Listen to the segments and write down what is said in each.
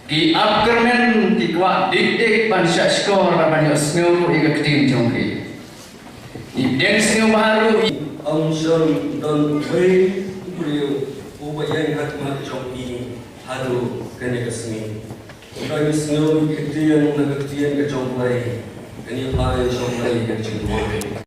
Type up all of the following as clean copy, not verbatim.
ki upkermen ki kwa dik ban skor ban yosngu iga ketim jongki ibden snu baru ông sơn don thuê beliau ubayan hatmat jongki hadu kene kesmi ubayan snu ketian na ketian ke jonglai kene pai jonglai ke jonglai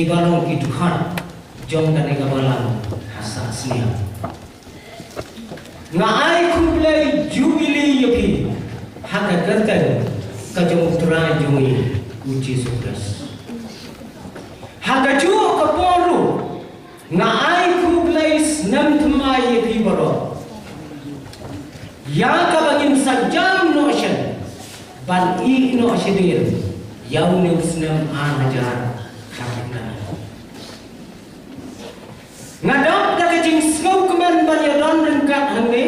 Kibalong kiduhan jom dan ikabalang Sahsniang ngai kublai jubili yoki haka kertan kajong tra jungi uji sukses haka juo kaporu ngai kublai snam thmai yoki baro ya kabagin sajam notion ban ik no shidir yaw ne snam anajar ngadap dak jing sngau kemen banyadon rengkat hangme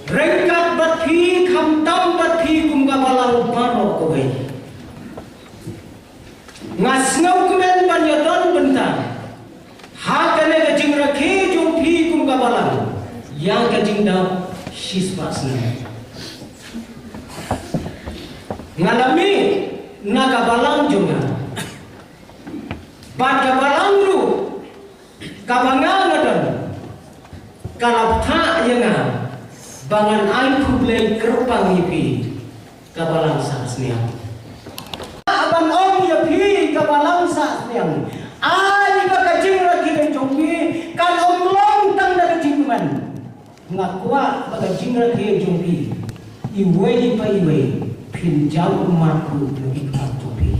rengkat bathi kham tam bathi kumga balang paro kowe ngasngau kemen banyadon bentang ha kane ga jing rakhe jong phi kumga balang yang ga jing da shispasna ngalami naga balang jonga bat ga balang lu kabangan ngadon kalap tha yenga bangan ai kublai kerpang ipi kabalang Sahsniang abang om yapi kabalang Sahsniang ai ka kajing ra ki jongpi kan om long tang da kajing man ngakwa ba kajing ra ki jongpi iwei pa iwei phin jam umat ku lagi ka jongpi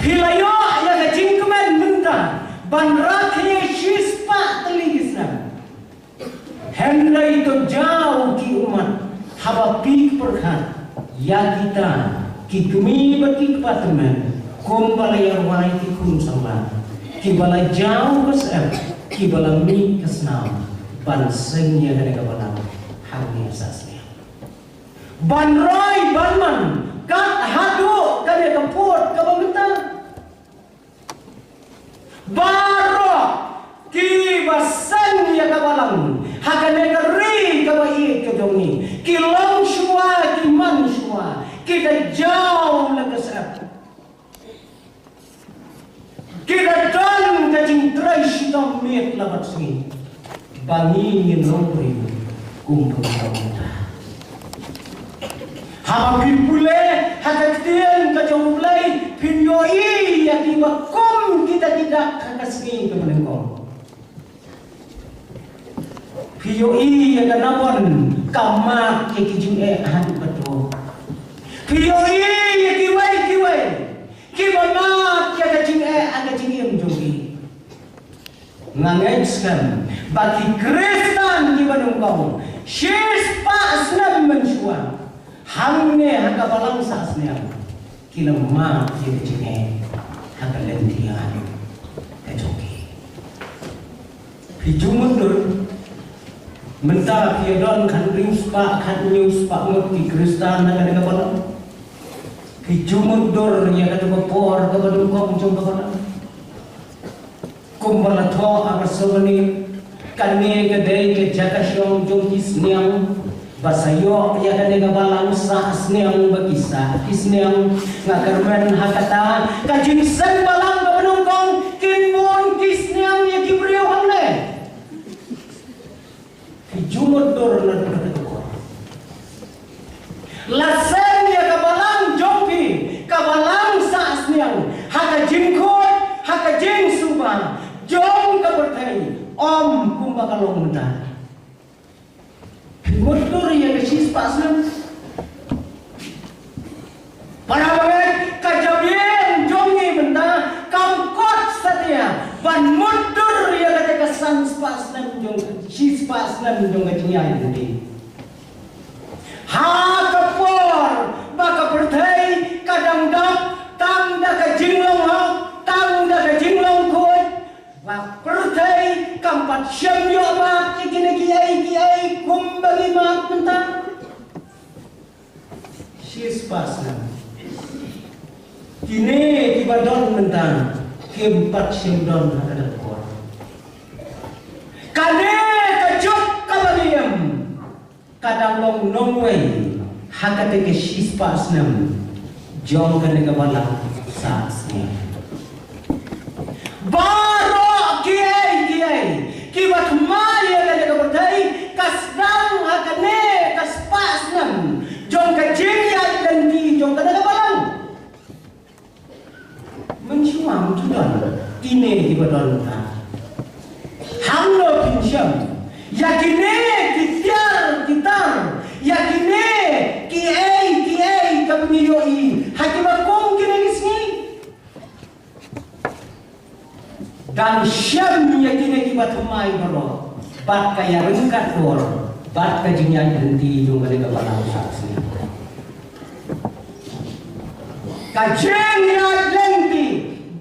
philayo ya kajing kemen ban rakhe shispa telingisna hendai to jauh ki umat haba pik perkhat ya kita ki tumi baki kepatemen kumbala yang wai ki kum sangla kibala jauh kesem kibala mi kesnam ban sengnya kene kabala hangnya Sahsniang ban roy ban man kat hadu kene kampur kabamentan baro kibasan ya kabalang hakane keri kabai kejongi kilong shua kiman shua kita jauh lekesep kita dan kajing trai shidam miet labat sini bangi nginongri kumpul kamuta hamapin pule hakaktian kajong mulai pinyoi yakibakum kita tidak kakasing kemenengkong pinyoi yakanapon kamak yakijing han betul pinyoi yakiwai kibamak yakajing agajing im jogi ngangetskan bagi Kristen di Bandung Syis Sahsniang mensua hangne hakabalang Sahsniang kilemak yakajing hakalentian kajogi pijumundur mentah piadon kan ring spa kan news spa ngerti Kristen ada kabalang pijumundur ya kata bapor kabadung kong jong kabalang kumbala tho agasogani kane gadai ke jakasyong jong Sahsniang basayo ya kane kabalang Sahsniang bakisa Sahsniang ngakarmen hakata kajing sen balang kabadung kong kinmon Sahsniang ya kibriyo hangne pijumundur na dukata lasen ya kabalang jongpi kabalang Sahsniang hakajing kot hakajing subang jong kabertai om kumbakalong menda mutur ya kesis Sahsniang para banget kajabien jongi menda kamkot satia ban mutur ya kata kesan Sahsniang jong kesis Sahsniang jong kajinya ini hakapor baka bertai kadang dak tang dak jinglong ha tang dak jinglong koi wa bertai kampat syam yo mak kini kiai kumbali mak mentang Syis Sahsniang kini kibadon mentang kempat syam don ada kor kane kajuk kabaliam kadang long nongway hakate ke Syis Sahsniang jong kane kabala Sahsniang baro kiai kibat maya kane kabatai kasdang hakane kas Sahsniang jong kajing ya dan ki jong kane kabalang mencuang tudon kine kibadon ta hamno pinsyam yakine gitar yakine kiai kabniyoi hakimakum kine kisni dan syam yakine kibatumai baro bat kaya rengkat bor bat kajingnya berhenti jong kane kabalang Sahsniang kajingnya lenti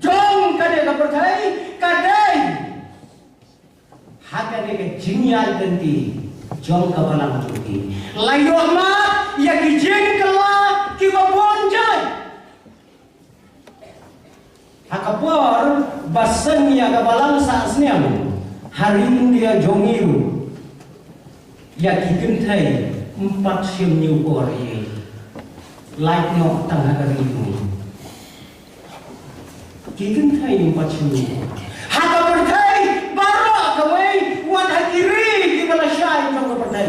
jong kane kapertai kadai hakane ke jinyal ganti jong kabalang tuki layo ma ya kijing kala kibabonjay hakapor basan ya kabalang Sahsniang hari dia jongiru ya kigentai 4 syam nyukor ye like no tangga karimu kigentai 4 syam hakapertai baro kamai wan hakiri kibala syai jong kapertai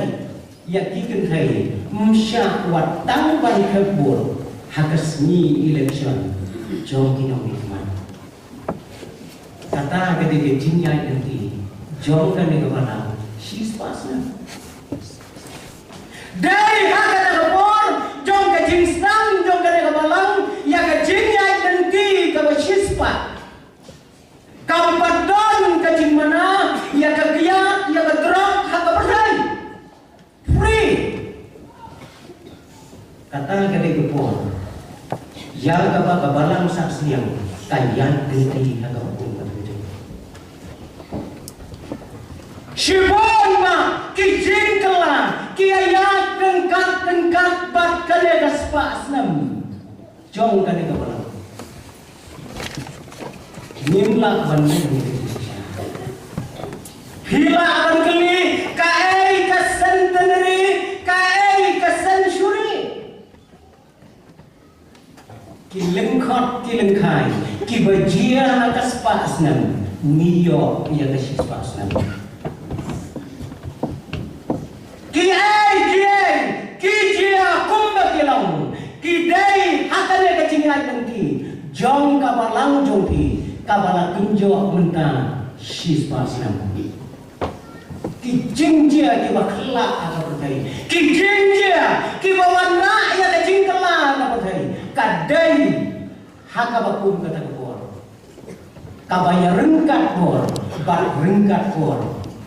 ya kigentai msya wat tang ban kebur hakasni election jong kinong ikman kata ketika jinyai nanti jong kane kabala Syis Sahsniang dari hakata kebur jong kajing stang jong kane kabalang ya kajinyai nanti kaba Syis kampat don kajing mana ya kagiat ya kadrok hakapertai free kata ketika kebur yang kabalang Sahsniang kayat diri agak hukum betul. Sibon ma kijin kala kiayat dengkat bat kale kaspa asnam jong kane kabalang nimlak banding Hila akan kali kai kesan teneri kai kesan syuri kilengkot kilengkai kibajia atas pasnam niyo ia kasih pasnam kijia kumba kilang kidai hakane kecingai tengki jong kabalang jongki kabala kunjo mentah shis pasnam kijingjia kiba kelak atau berkai kijingjia kiba warna ya kecing kelak atau berkai kadai haka bakum kata kebor kabaya rengkat bor bat rengkat bor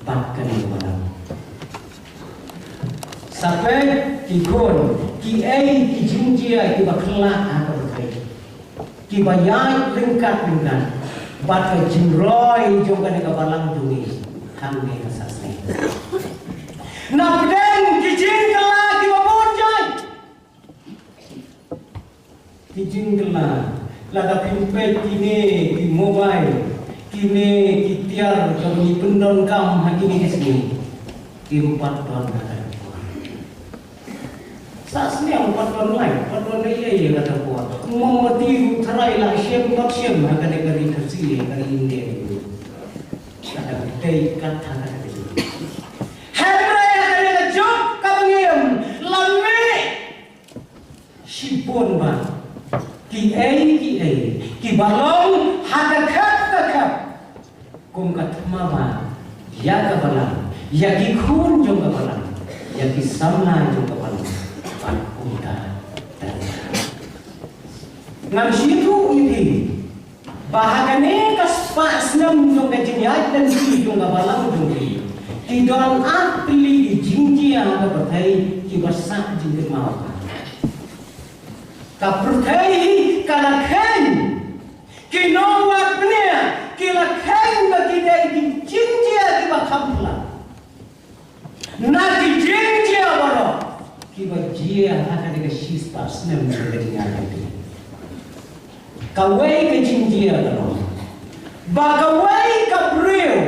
bat kani kepada sampai kikon ki kijingjia kiba kelak atau berkai kiba yai rengkat bat kejingroi juga di kabalang dunia hamil Sahsniang. Napden kijing kala ki babonjai. Kijing kala lada pimpet kini ki mobile kini ki tiar kami pendon kam hakini kesini ki 4 tahun kata. Sahsniang 4 tahun lain 4 tahun iya kata kuat. Memati terai lah syem tak syem akan negeri tersi kali India itu. Ada day kata kata itu. Hebrai ada job kabangiem lami sipon ba ki balong hakak kum katma ba ya kabalang ya ki khun jong kabalang ya ki samna jong kabalang pan kumta ngam situ ini bahagane kaspa asnam jong kajingyat dan si jong kabalang jong ki doang apli jingjia ka berthai ki basak jingjia mau ka berthai kana khan ki nongwat pnia ki la khan ba ki dai ki jingjia ki ba khampla na ki jingjia baro ki ba jia haka de shis pas nem jong kajingyat kawai ke jingjia baro ba kawai ka breu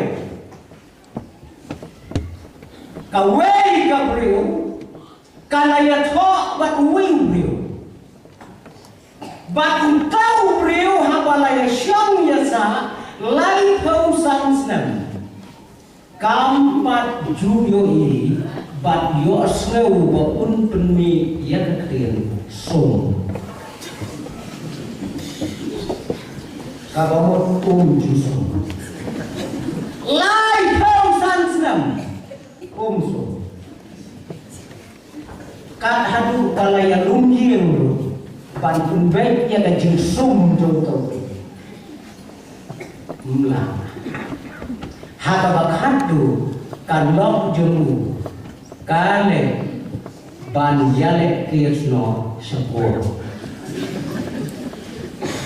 kawai ka breu kalaya tho bat wing breu bat tau breu habalaya syang yasa lai thau sansnam kampat juyo i bat yo sneu ba un penmi ya ketien som kabamot jusum lai thau sansnam omso kat hadu kalaya lungjing pantun baik ya kajing sum contoh mula hata bakhadu kanlok jemu kale ban yale kirsno syukur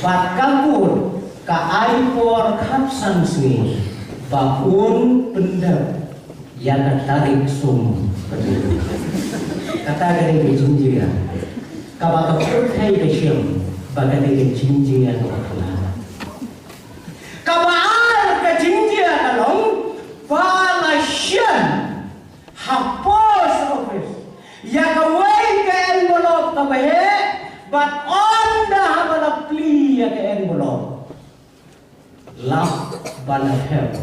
bakapur ka aipor kapsan sni bakun pendap yang tarik sum kata gani jinjia kabaka perkai kesyam bagani jinjia kabakala kabar ke jinjia kalong palasyan hapos office ya kawai ke envelope tabahe but onda habala pli ya ke envelope lap bala help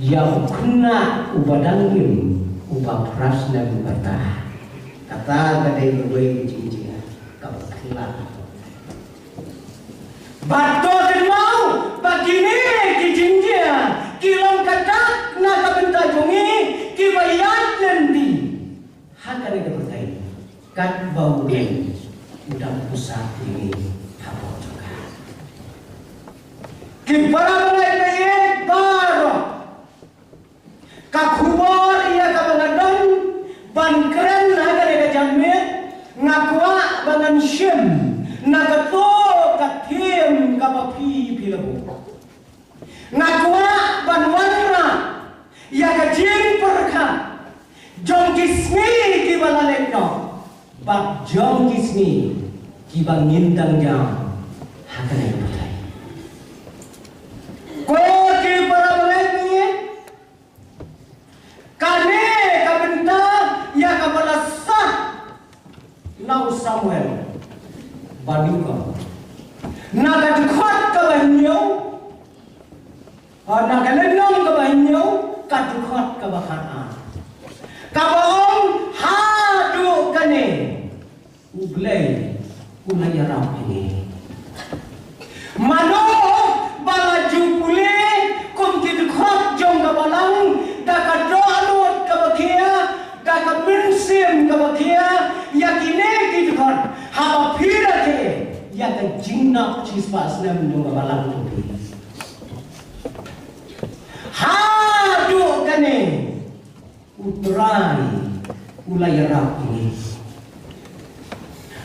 yang kena ubadangim ubah prasna kata gadai berway jinjia kabakala bato mau bagini ki jinjia kilong katak na kabenta jongi ki bayat lendi hakane kepertai kat bau den udah pusat ini habo juga ki para menai baro kakubor ia kabangadon ban keren hakane ke jamit ngakwa bangan syem nagato katim kapapi pilabu. Ngakwa banwanra ya kajin perka jong kismi kibalalekno bak jong kismi kibang ngintang jam hakane putai. Ko ki paramalekni kane kabenta ya kabalasa nau Samuel baduka naga dukhat kabanyo naga lenong kabanyo kadukhat kabakhaan kabaong hadu kane uglay ulayarap ini mano bala jupule kum kidukhat jong kabalang daka doanut kabakia daka minsim kabakia yakine kidukhat haba pira ke yaka jinnak chispas nam jong kabalang tupi hadu kane utrai ulayarap ini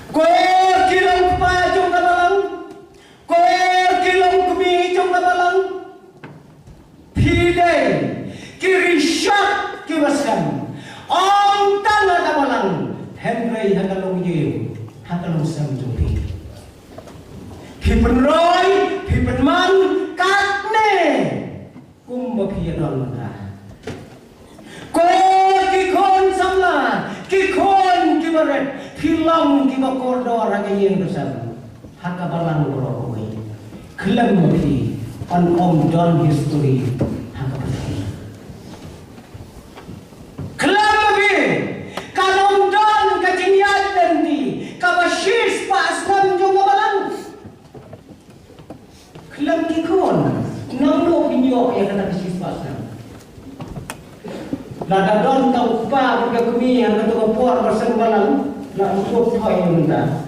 koer kilong pa jong kabalang koer kilong kumi jong kabalang pide kirishat kiwasan om tanga kabalang henry hakalong yu hakalong sam jompi hipenroy hipenman katne kumbapianon mata kikon samla kikon kibaret filang kibakordor hagayen bersama hakabalang boroi kelam mapi on om don history hakabalang kelam mapi kalom don kajinyat nanti kabashis pasam jong kabalang kelam kikon nanglo pinyo ya kata kashis pasam lada don tau pa buka kumi yang ketua por bersama balang la untuk toy minta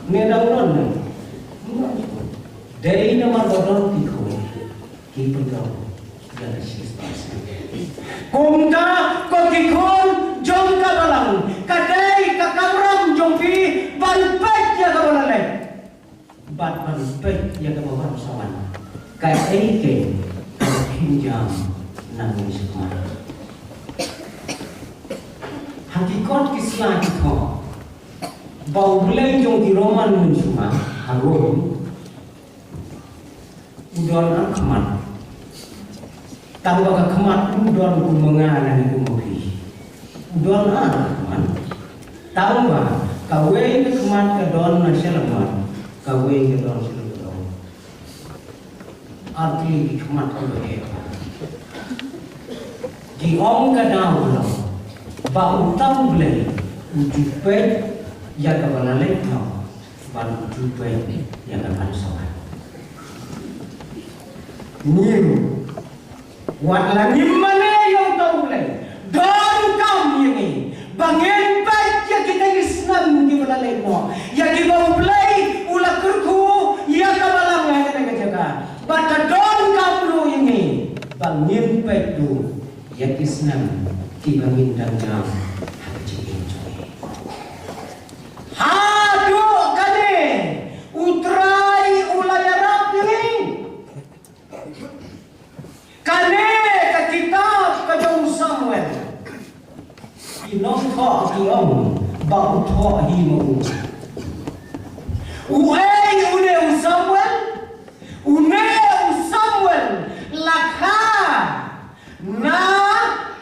nedang non dari nama bodon piko kipundau dan sispas kumda ko kikon jong ka balang kadai ka kamram jongpi banpet ya ka balale bat banpet ya ka bawang sawan kai eike hinjam nangis semua hakikat kisah kita bau beleng jong di roman menjuma harum udon akmat tambah kemat udon kumenganan kumohi udon akmat tambah kawe kemat kedon nasyalamat kawe kedon seludon arti kemat kumohi di om kadau lo ba utang beli ujupet ya kabalale no ba ujupet ya kaban sawan niru wat lagi mana yang tahu beli don kam ini bangen baik ya kita Islam di balale no ya kita beli ulah kerku ya kabalang ya kita jaga ba don kam lu ini bangen baik tu ya Islam kibangin dan jam hajin joy hadu kane utrai ulayarap ini kane ka kitab ka jong Samuel inong tho kiong ba tho hi mo uai une Samuel lakha na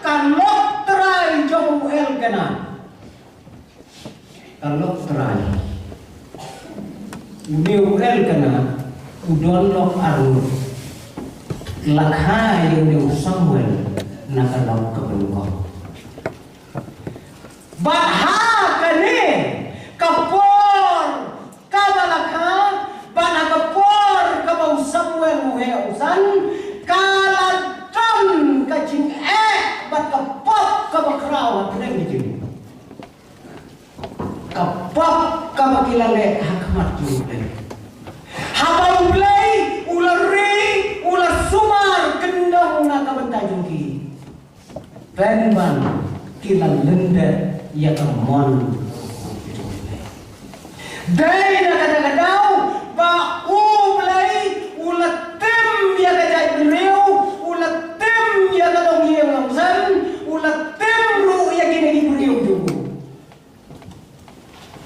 kalok trai jong el kana kalok trai new el kana udon lok aru lakha yang new Samuel na kalok kabengko baha kane kapor kabalakha bana kapor kabau Samuel muhe usan kaladon kajing bat kapok kabakraw at nangijin kapok kabakilale hakmat jumle habang ulay ulari ulas sumar kendang na kabantayong ki penban kilang lende ya kamon day na kadagadaw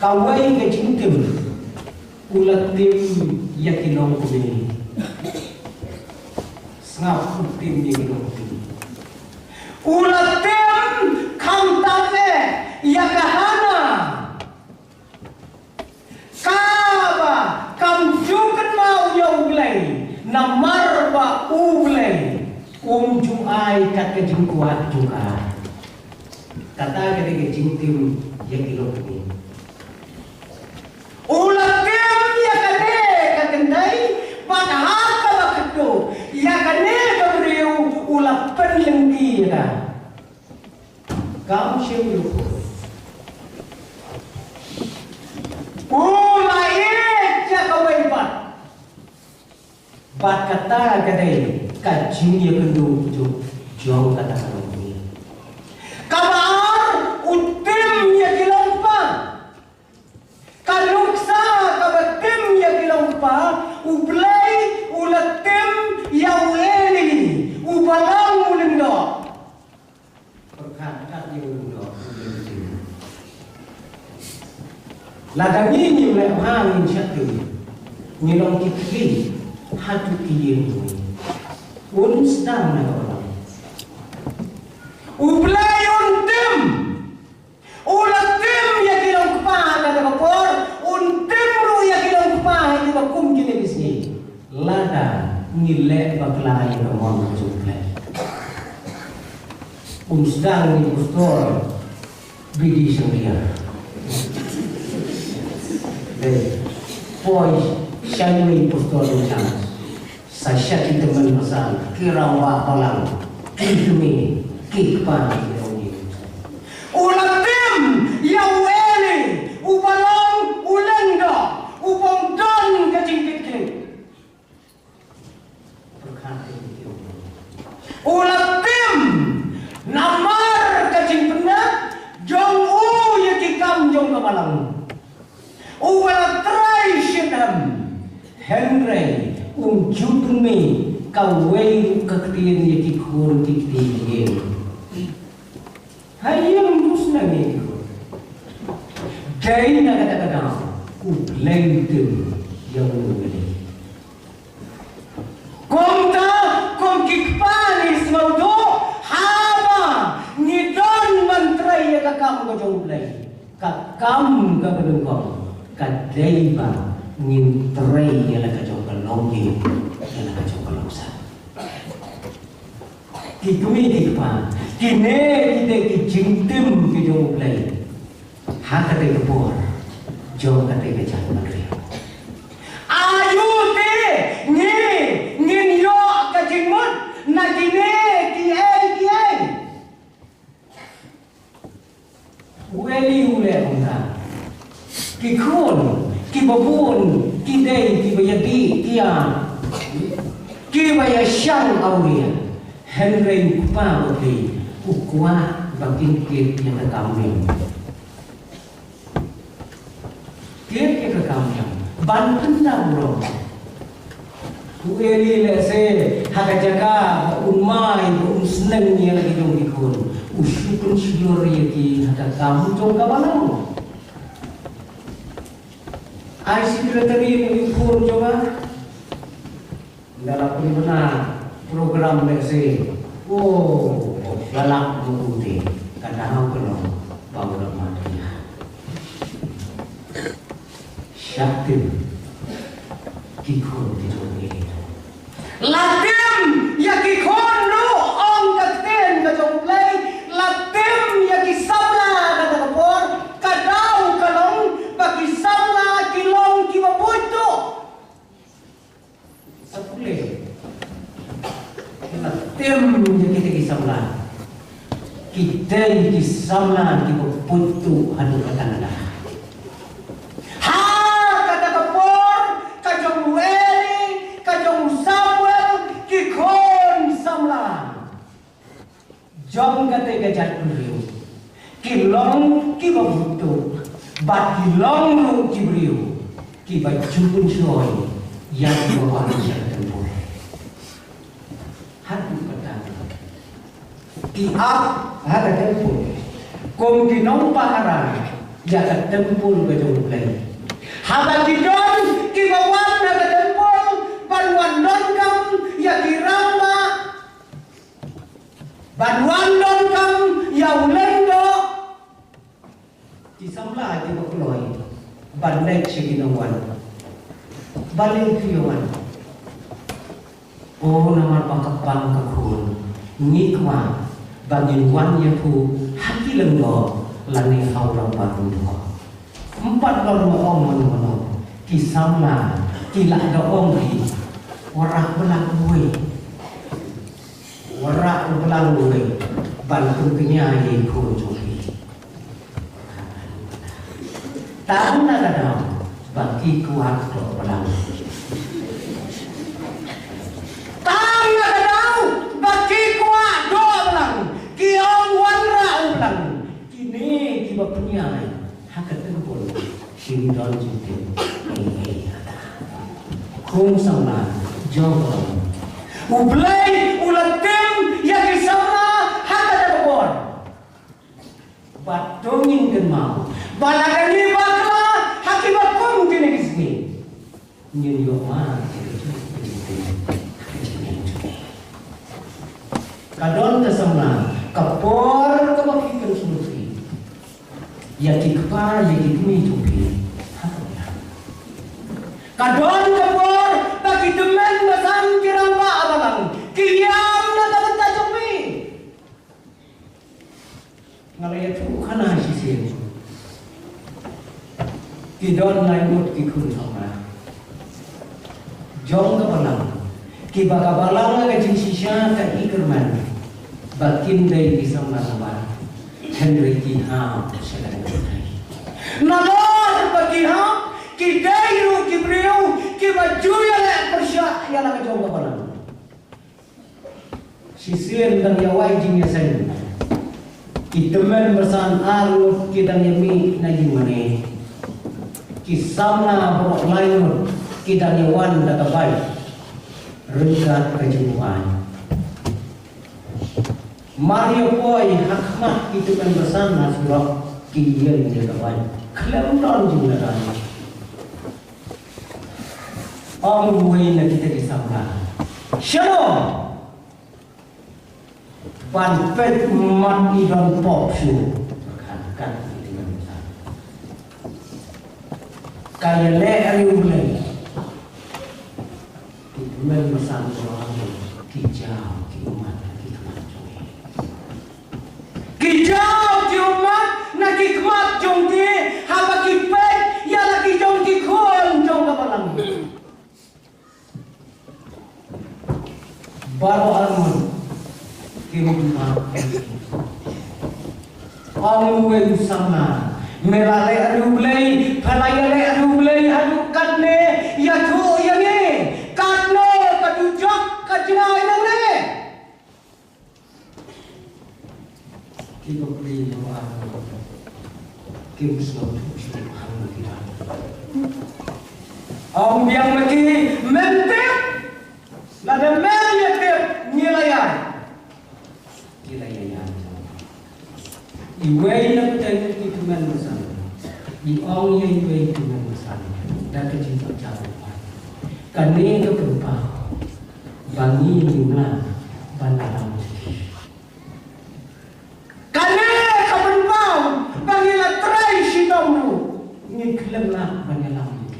kawai ke cintim ulat tim yakinong kumi ngap tim yakinong kumi ulat tim kamtame yakahana kaba kamjukan mau ya ulai namar ba ulai jumai kat ke jingkuat juga kata ke jingtim yakinong kumi ulat tim yakane kakendai padahal kabakdo yakane kabriu ulat penlengki ya kamu siapa ulai jakawai bat kata kadai kajing ya kendu jauh kata kami kabar utim ya kilompa kaluksa kabatim ya kilompa ublay ulatim ya ueli ubalang ulindo perkataan ya ulindo ladang ini mulai angin satu ngilong kitri hatu kiye sedang na orang ublay untim ulatim ya kilong pa kata kapor untim ru ya kilong pa itu bakum kini bisni lada nilai baklai ramon juklai sedang ni pastor bidi sendiri poi syaiwi pastor dengan saya kita memasang kirawa balang kini kipan ini ulatim ya weli ubalang ulenda ubang dan kecingkit ulatim namar kecing penat jong ya kikam jong kabalang ubalatrai syedam Henry jupumi kawai kaktian ya kikur kiktian hayang musna ni dai na kata-kata ublaitum yang ngeli kom kikpanis maudo haba ngidon mantrai ya kakam ko jomblai kakam ka benungkong kadaiba ngintrai ya la kajong longi ya la kajong longsa kikumi kikpa kine kite kijingtim kijong play hakate kepor jong kate kejang magri ayu te ngin yo kajingmut na kine kiai weli ule onga kikon kibabun kidai kibayadi kia kibaya syang awia Henry kupa oke ukwa bagingkit yang kekambing kit ke kekambing banten na bro ueli lese hakajaga umai seneng ni lagi dong ikun usyukun syuri ki hakakam jong kabalang I secretary mengimpun coba dalam perimana program lese lalak menguti kadang kalau bangun matinya syaktim kikon dijong ini latim ya kikon no ong kakten kajong play latim ya kisabla kata kapor kadau kalong bagi sabla kilong kimapuito sapule latim ya kita kisabla kita kisabla kimapuito hadu katanda kata kapor kajong Weli kajong Samuel kikon samla jom kate gajat beliau kilong kimapuito bat kilong lu kibriu kibat jupun soy yang bawa manusia tempur hati pertama kiap hati tempur kom kinong paharan Jaga tempul bejong play. Habang kidon kibawan na tempul banwan don kam ya kiramba banwan don kam ya ulendo kisamla di bakuloi bandai chiginawan balik kiyawan oh nama pakapang kakun ngikwa bangin wan yapu haki lenggo lani haulang baru empat lor ong mano kisamla kila ada ong ki warak belang gue bantu kenyai ko joki tahu na kadang bagi kuat do belang tahu na kadang bagi kuat do belang ki ong wanra belang kini kiba penyai hakat tempul kini don jitin kung sama jawab ublay ulatim yang kisahna hakat terbor batongin kenmau balagani bakla hakibat kong kini kisni nyunyoma kadon kesamna kapor kebakikan sulusi ya kikpar ya kikmi tupi kadon kapor bagi teman masam kiramba abalang kiyam na kabenta tupi ngalaya tu kana sisi kidon laimut kikun sama jong kapalang kibakabalang na kajing sisya ka ikerman bakin day isang nalaman Henry Kinha siya ka nagkatay nalor bakiha kidayu kibriyo kibajuya na persya yan ang kajong kapalang sisir dan yawai jing yasen itemen bersan arut kidang yami na yumane kisamna borok lain kidang yawan databay rengkat kejemuan Mario Poi hakmat itu kan bersama surah kian databay kelautan juga rani Om buhay na kita kisamna Shalom Panpet mati dan popsu kan itu kan kaya le ayule itu memang orang kijau kiumat kijau kiumat nak hikmat jongki haba kipet ya lagi jongki khon jong kapalang baru almun Om wen sama melale adublay palayale adublay adukan ne yathu yane katno kadujak kajnai nangne kibo pri no ano kim slow hang kita Om yang maki mentep lada menyetep nilayan kilayan iway na tayo kituman masal iong yung iway kituman masal dati cinta jawaban kanina berupa bangi yuna bandalam kanina kaberupa bangi latrai sitomru ngiklam na bandalam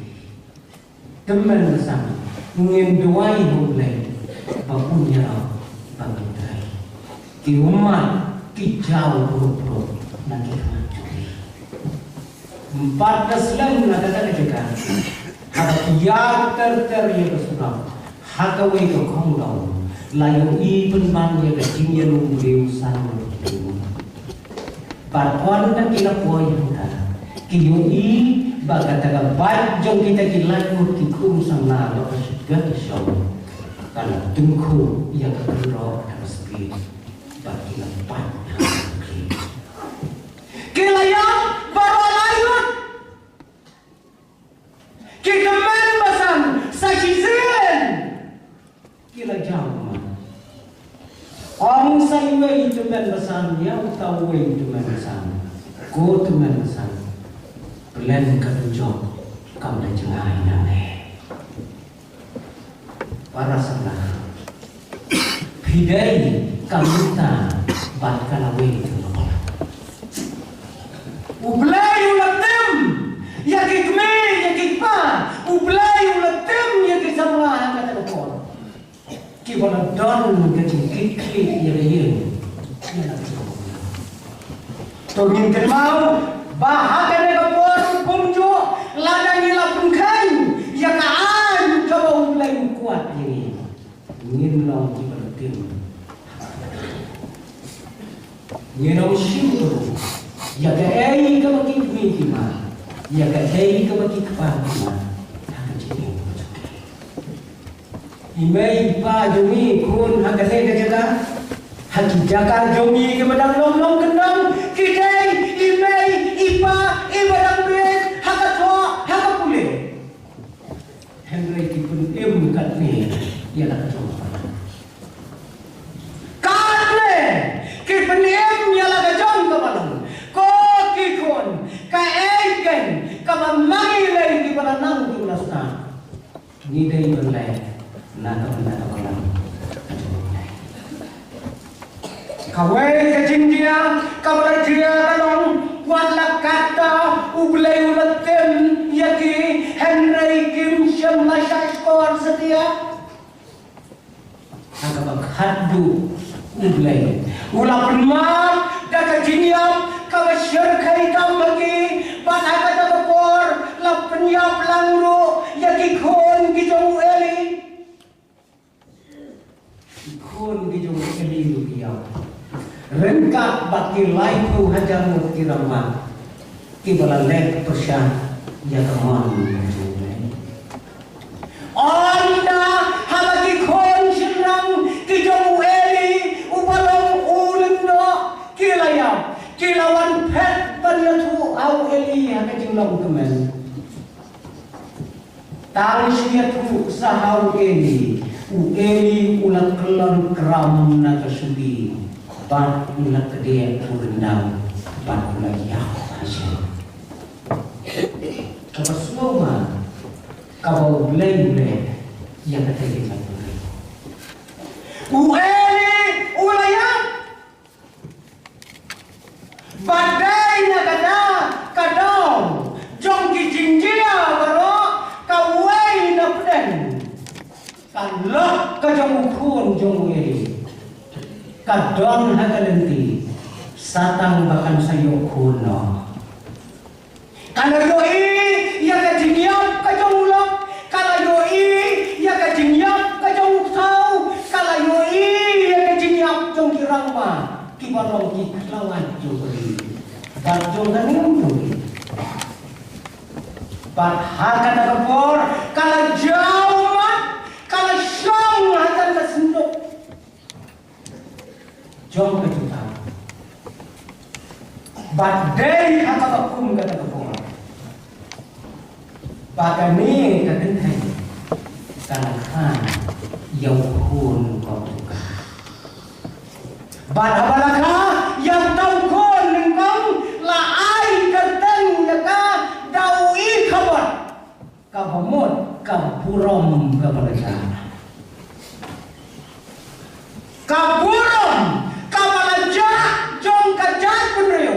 teman masal ngenduai hulay bapunya bangi trai kiumat kijau buruk-buruk nanti hancur. 14 lang nakatala juga. Hakiyak ter-ter ya kesunam. Hakawai ke kongdau. Layu iben man ya kecingnya nunggu sana. Parpon na kila poy handa. Kiyo i bagataga bajong kita kilayu kikum sana lo segala show. Kalau tungku yang kedua harus pergi bagi lepas. Kilayang baralayut kikemen basan sakizin kilajang Om saywe itumen basan yang tawe itumen basan ko itumen basan len ketunjuk kau dah cengai nane. Para saudara, hidai kamuta bat kalawe itu. Ublay ulatem, yakikme yakikpa, ublay ulatem yakisama kata doktor. Kibona don kecil kikli yang Togin kenmau bahagian ekor pumjo ladang ila pungkai yang an kau mulai kuat ini ingin long dipertim ingin simple ya ke ai ke bagi mima ya ke ai ke bagi kepala imei pa jumi kun hagase ke jaga haki jaga jumi ke badang long kendang kidai imei ipa ibadang ben hakato hakapule Henry dipun kat ni ia nak coba karne ki penem ia la gajong ka balong ko ki kon ka egen ka mamai lai ki balanang ki ulasta ni dai berlai nak balang kawai kecing dia kawai dia kalong wala kata ublay ulatem yaki Henry Kim Shem Masyashkor setia agak hadu ublay ula permat daka jinyap kawai syarkai tambagi banai kata kepor la penyap langru yaki kon gijong eli kon gijong eli lukiyaw rengkap baki laiku hajar murti ramah kibala lek persyan ya kaman onda halagi kon sirang kijong eli upalong ulendo kilayam kilawan pet banyatu au eli hakajing long kemen tang siyatu sahau eli ulang kelon kram na kasubi bat ulang kedai urendam bat ulang yah hasil kalau semua kau boleh yang kata kita boleh ueli ulayam badai na kada kadong jong kijinjia baro kawai na peden kalau kajong ukun jong ueli kadon hakalenti satang bahkan sayo kuno kalau yoi ya kajinyap kajong ulok kalau yoi ya kajinyap kajong uksau kalau yoi ya kajinyap jong kirangma kibarong kiklawan juri bajong kanung juri bahar kata kepor kalau jauh mat kalau syong hakan kesenduk jom kejuta badai kata kakum kata kapung bagani kagentai kalakhan yang kun kau buka badabalaka yang tahu kun nengkau la ai kenteng yaka dawi kabar kabamut kaburom kabalaka kaburom kabalaja jong kajat penriu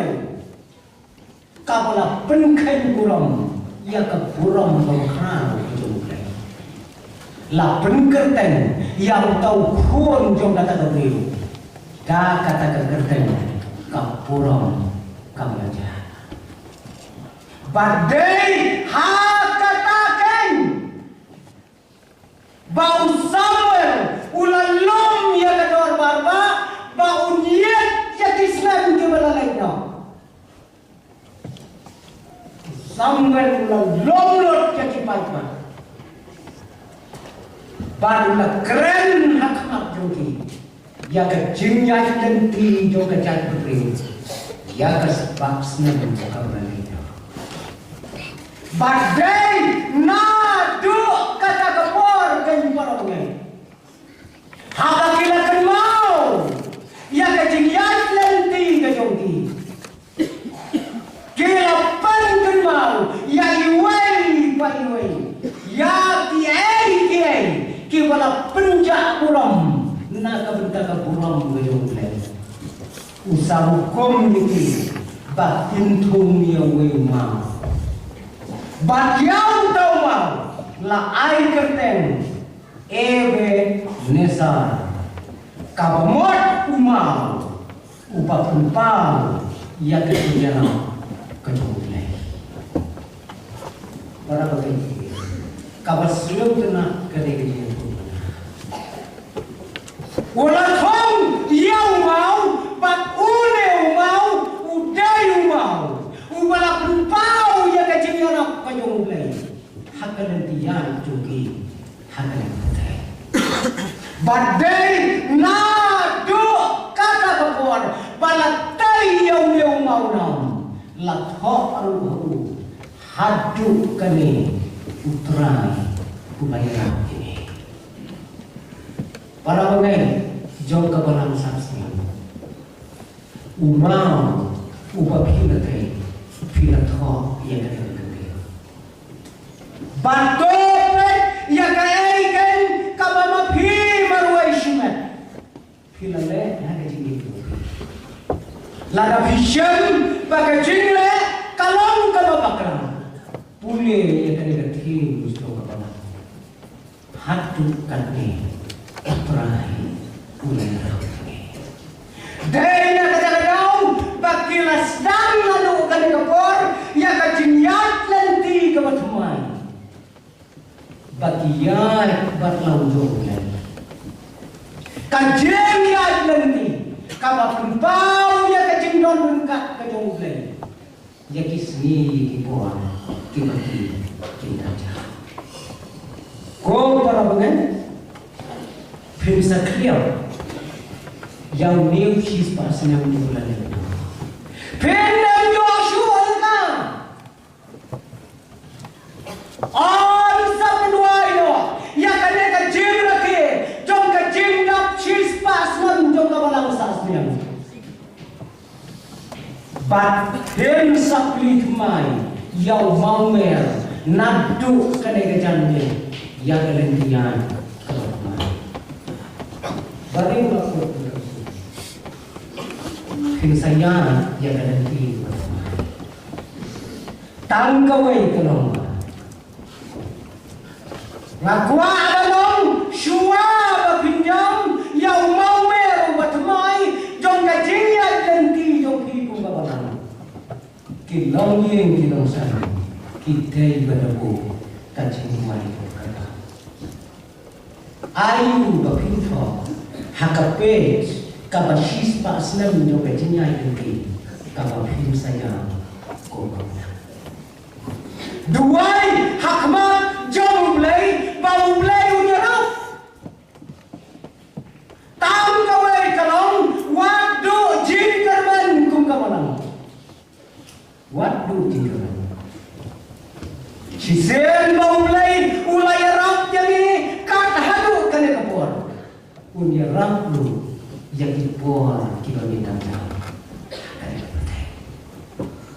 kabala penkai burom ia kaburom bangkran jongkai la penkerten yang tahu kun jong kata penriu da kata kerten kaburom kabalaja badai ha katakan bau Samuel ulalom ya kador barba bau niat ya Islam ke balalai no Samuel ulalom lot ya kipatma baru la keren hak jogi ya ke jinyai lenti jo ke jat beri ya ke sebab senang kabalai badai nadu kata kepor kan parongnya haba kila kenmau ya kejingyat lenti kejongki kila pan kenmau usang kom niki bat intung dia wei mau bat yang tau mau la ai kerten ebe nesar kabamot umau upapun pau ya ketunyana kejolai para bagi kabaslup tena kedai wala thong yang mau bat une mau udai mau ubala pau ya ketunyana kejolai hakalan tiyan jugi hakalan betai badai na do kata kapor balatai yang mau nam la tho aru hadu kani utrai kubayar ini para pengen jom kabalang Sahsniang umau ubapilatai pilatho yang kata batopet yang kaikan kabama pi marwai shimat pilale ada jingi lada vision pakai jingle kalong kababakram pule yang kata tim gusto kabana hatu kani utrai pule rautni dai na kadang bakilas dan lalu kani kapor yang kajinyat lanti kabatumai bakiyat berlaujung kajem yat lanti kabapun pau ya kajindon rengkat kajonglen ya kisni kipuan kibaki kintaja ko para bengen pimsa clear yang new cheese Sahsniang bulan ini pendam Joshua ka on sapnuayo ya kane kajim rake jom kajim nap cheese Sahsniang jom kabalang Sahsniang bat hem saplit mai yau mau mer nadu kane kajanne ya kalentian baring lakot hinsaya ya kalenti tanggawai kalong ngakwa along shua bapinjam yau mau mer batmai jong kajingya kalenti jong kipung kabalang kilong yeng kilong sana kita berabu kajing mai kata ayu bapinto hakapet kabashis Sahsniang jo kajingya kalenti kabapin saya ko duai hakmat jom blai bau blai unyaraf tam kawai kalong wadu jin karman kum kawalang wadu jin karman sisen bau blai ulai rap jadi kat hadu kane kapor unyaraf lu jadi por kita minta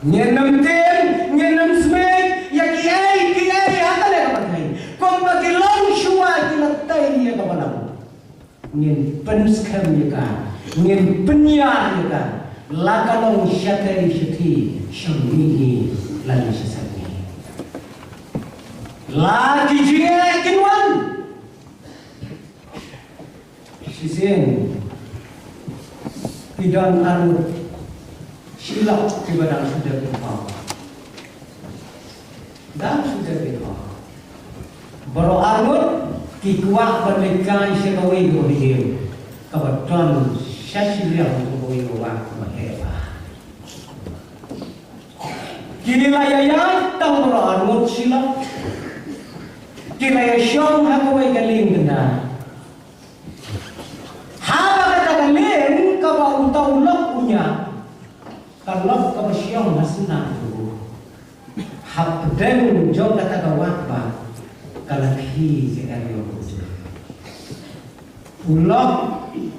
nyenam ten nyenam smek ya kiai hatale kapatai kom bagi long shua kilatai ya kapalang nyen penskam ya ka nyen penyar ya ka lakalong syatari syati syamini lagi sesani lagi jie kinwan sisen pidan arut silap kepada sudah berfaham dan sudah berfaham baru arut kikuak berlekai sekawai gohir kebetulan syasiliang gohir wak mahera kini layaya tang baru arut silap kini layaya syong hakawai galing benar haba kata galing kabau tau lok punya kalau kebersihan nasna tu, habden jauh kata kawat ba, kalau hi sekali orang.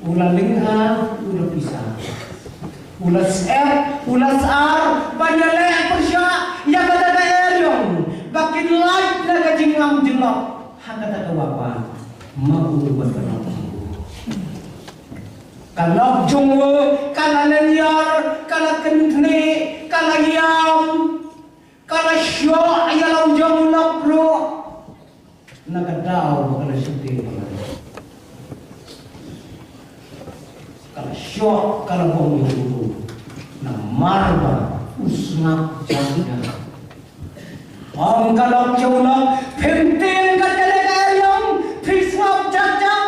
Ulah lingha, ulah pisah, ulah ser, ulah sar, banyak leh persya, ya kata kayong, bakin light na kajingam jelok, hak kata kawat ba, mau berkenal. Kalau junggu, kalau lenyar, kalau kentni, kalau yam, kalau syok, ayalau jauh lapro, nak tahu kalau sedih. Kalau syok, kalau bom itu, nak marba, usnap jadinya. Kalau jauh lap, penting kata yang pisngap jajak.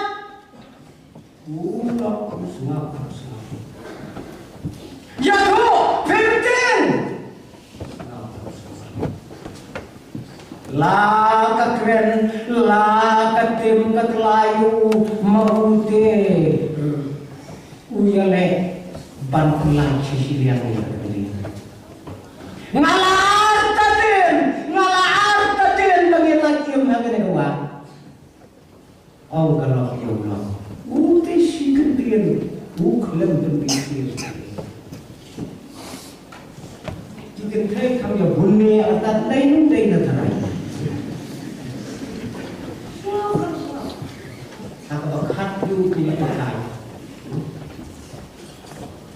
Ulap usnap. Ya tu, penting. La kakren, la katim katlayu maute. Uyale bantulah sisian ini. Ngalar tatin bagi takim hagane gua. Oh kalau ya Allah, ute sikendin, bukan berpikir. Jika kamu ya bunyi atau lain nanti. Aku bakal juga terkait.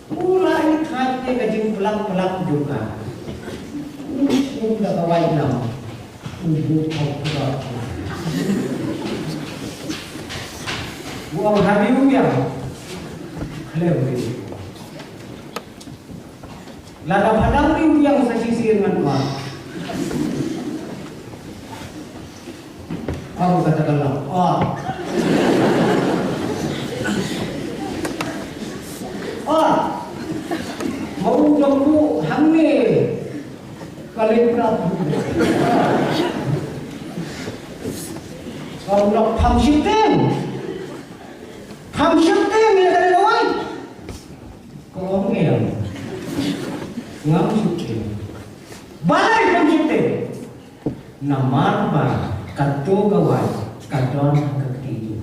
Mulai terkait kajing pelak juga. Sudah kawai nama. Pelak. Buang hari uya. Lepas. Lada padang riu yang sasisir dengan kuat. Aku katakanlah, mau lembu hangi kali berapa? Kalau nak pamsyuting yang ada lawan, kau ngel, ngamsyuting, balai pamsyuting, namar ba, kato gawai, kadon ketidu,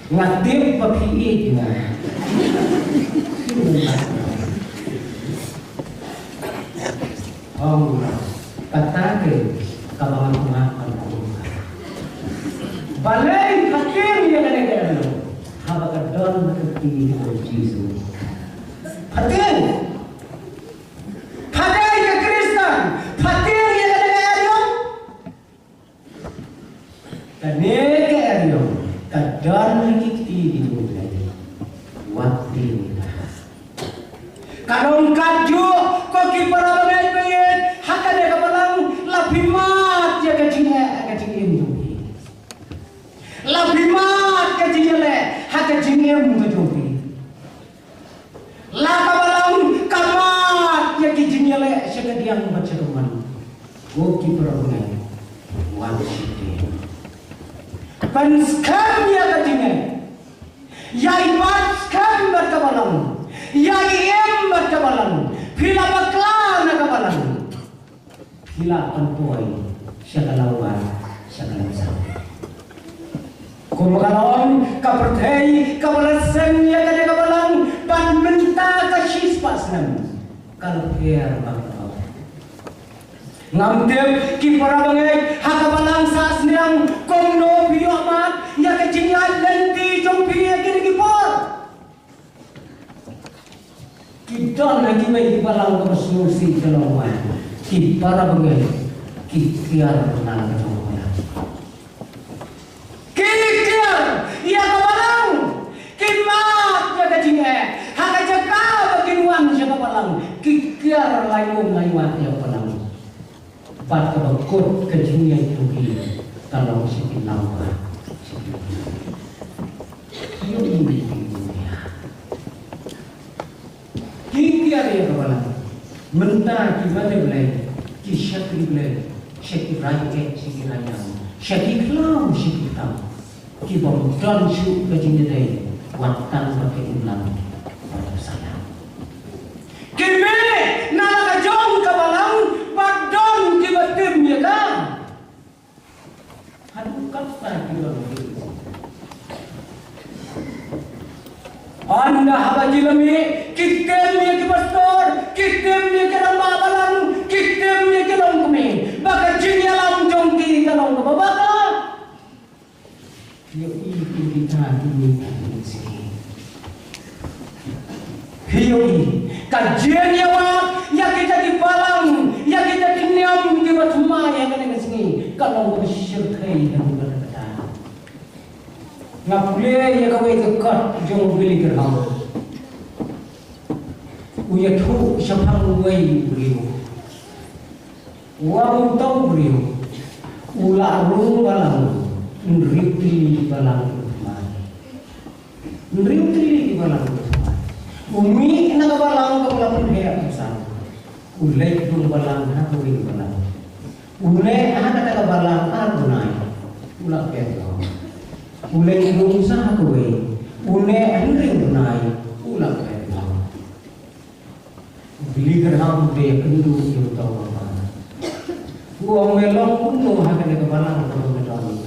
ngatip papiit nga. Oh, kata ke kabangan aku. Balai hakim yang ada dalam, haba kadon ketidu Yesus. Hakim, pakai ke Kristen, pakai yang ada dalam. Kane ke dalam, kadon ketidu lagi. Waktu. Kalau kaju, kau kipara bagai hakane kapalang lapimat ya kajingem tuhi. Lapimat kajingele hakajingem tuhi. La kapalang kamat ya kajingele sekadiang baca teman. Kau kipara bagai wanita. Panskam ya kajingem. Ya ibat skam berkapalang. Ya iem berkabalan, pila bakla nakabalan, pila pantuay siya kalawan, siya kalasan. Kung makalaon, kapertay, kabalasan niya kanya kabalan, panmenta kasispas nam, kalper bakla. Ngamtip, kipara bangay, hakabalang sahsniang, kung no biyo amat, ya kajinyan lenti, jong piya kinigipor. Kita lagi mai balang ke solusi kelauan. Kita para bagai kikiar kenal kelauan. Kikiar, ia kebalang, kimat jaga jinge, haka jaga baginuan jaga balang. Kikiar layuan yang balang. Bat kebakut kejinge tuhi kalau sikit lawan. Ini. Kikiar ya kawan, mentah gimana boleh, kisah boleh, syakir rakyat, syakir rakyat, syakir kelam, syakir kelam, kibom dan syuk kejinya day, watan pakai ulang, pada saya. Kimi, nak jom kawalang, badon kibatim ya kan? Aduh kata kibatim. Anda habaji lami, kitemnya ke pastor, kitemnya ke rambalan, kitemnya ke longkumi, bakal jinya lam jongki kalau nggak babaka. Yo ini kita ini sih. kajian yawa ya kita di palang ya kita dinyam di batuma ya kan dengan sini kalau bersyirkai dan berkata ngapule ya kau ikut jong beli gerham uya tu syapang wei beriu wang tau beriu ula rung balang nripli balang nripli balang umi na balang ka balang hea usan ulay dun balang ha tuwing balang ulay ha ka balang adunay ula peto ulay dun sa tuwing ulay anring dunay ula peto bili gerham de kendu yu tau apa uang melong kuno ha ka balang ka balang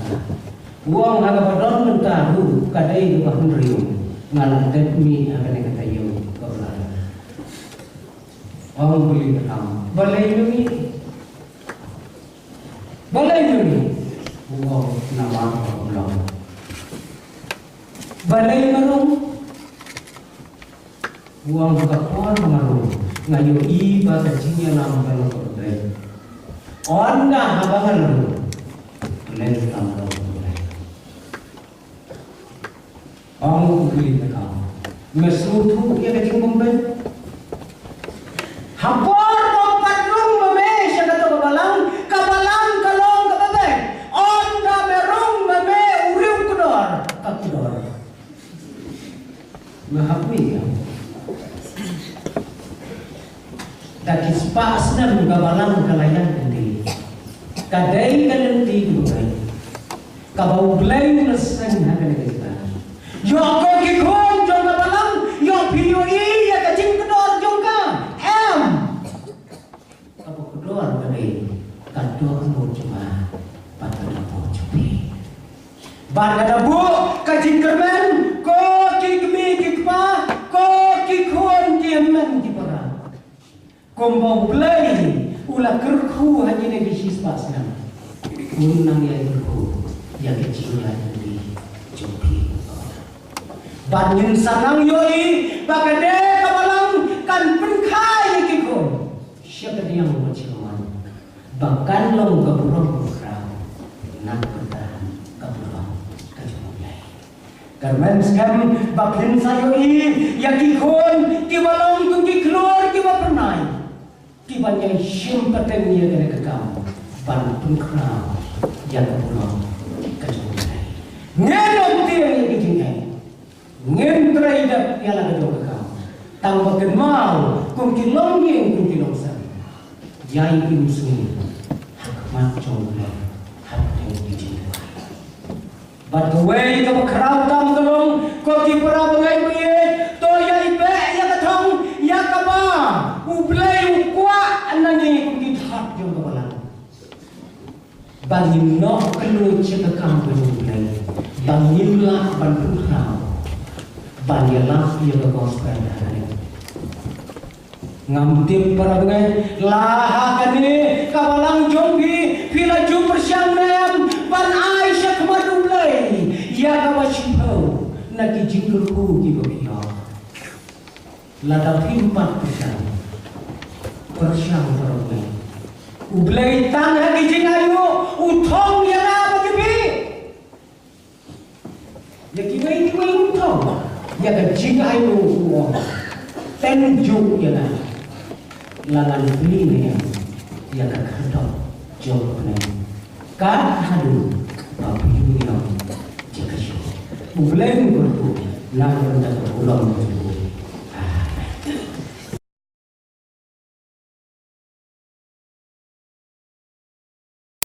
uang ha ka balang mentah kadai ka balang ngalah demi akan kata yo kaulah orang boleh berham balai ni wow nama Allah balai marung uang kapor marung ngayo iba kacinya nama kalau balai onda habangan balai tambah orang beli mereka, mesuatu ia kecil pembeli. Hampir tempat rumah me, siapa tu kabalang kalong kababe. Onda merung me uriu kedor, kakudor. Mahapui ya. Daki spas dan kabalang kalayan nanti. Kadai nanti bukan. Kabau belai nesen hakan kita. Yo ko ki khon jong ka balang yo pio I ya ka jing kedor jong ka em apa kedor bade kador mo cuma patana po cupi ban kada bu ka jing kermen ko ki kmi ki kpa ko ki khon ki men ki para kombo play ula kerku hanya ne bisis pasna unang ya kerku ya ke jing la di cupi banyin sanang yoi bagade kabalang kan penkai kikon siapa dia mau ciuman bahkan long kaburong berkerang nak bertahan kaburong kacumulai karena sekarang bakin sayoi yang kikon kibalong tu kiklor kibapernai kibanyai syempatan dia kena kekam ban penkerang yang kaburong kacumulai ngenom dia yang kijingai ngendrai dak ialah kedua kau tambah kenal kum kilong yang kum kilong san jai imsuni hak chongla hak yang dicintai but the way ka bakrau tam kalong ko ki para bangai buye to ya ibe ya kathong ya kaba ublai ukwa anani kum ki thak jong ka balang bangin no kelu chika kam ko ublai bangin la ban pukrau banyalah ia berkonsekuensi hari ngamtip para dengan lahak ini kawalang jombi pila jum bersiang nem ban Aisyah kemadulai ia kawasipau naki jingkulku kibokio lada pimpat bersiang para dengan ublai tanah kijing ayu utong ya apa kibi ya kibai utong ya kan jika ayu uang tenjuk ya kan lalan beli ni ya kan kedok jauh ni kan hadu tapi yang jika syu ubleng bertu nak rendah ulang